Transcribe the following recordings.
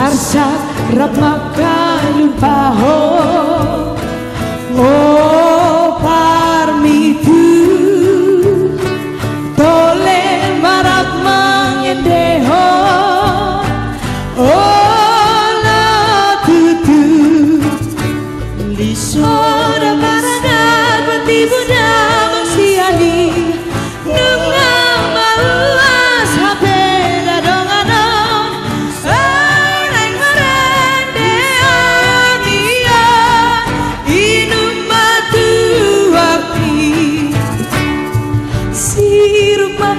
Arsa Ratmaka Lumpaho Oh parmitu Tole marak mengendeho Oh la tutu Lisora parada Bati Buddha Masiali Nunga maluas Hape dadongano Arang marande Ania Inum batu api Siruma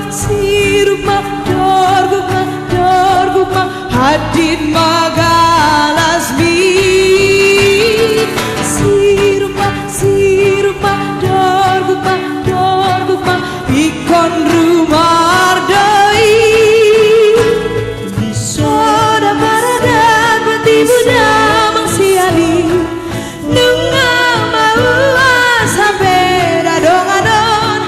Dorguma Hadid magalasmi Siruma Dorguma Ikon rumardai Bisoda barada Bati Buddha Masiali Nunga maua Sampai dadonganon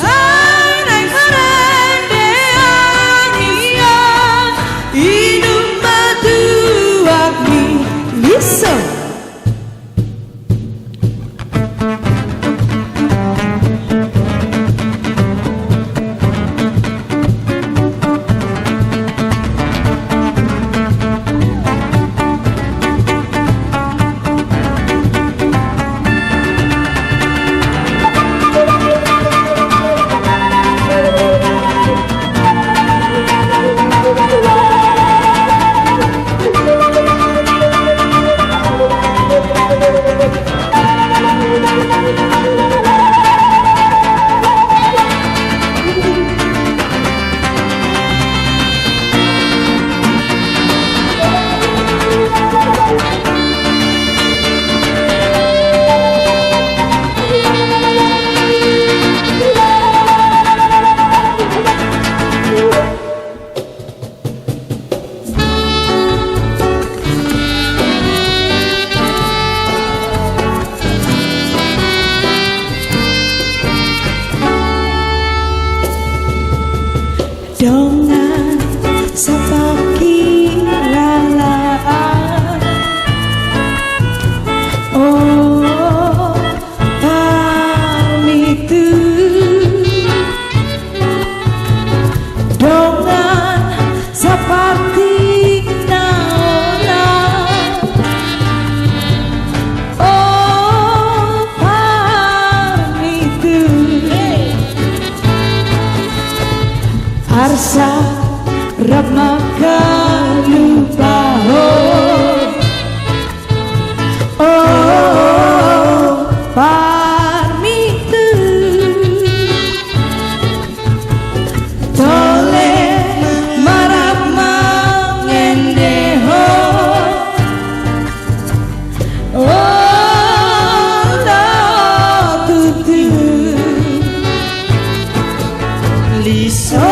Arang marande Ania Inum batu agni Listen Dongan sepaki lalaan Oh pamitu Dongan sepaki naonan Oh pamitu Arsa Ratmaka Lumpaho Oh parmitu Tole marak mengendeho Oh la tutu Liso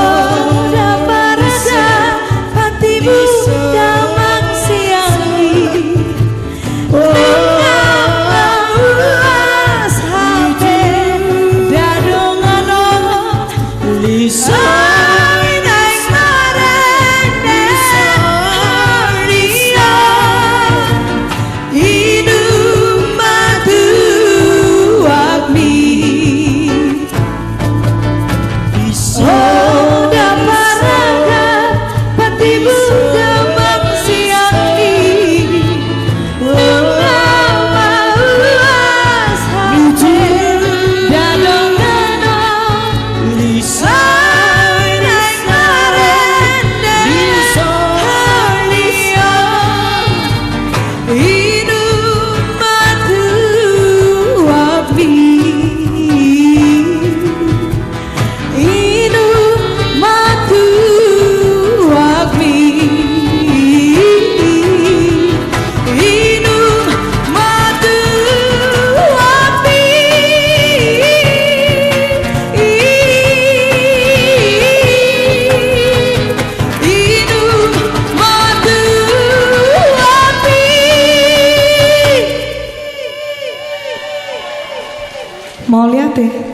Mau lihat deh.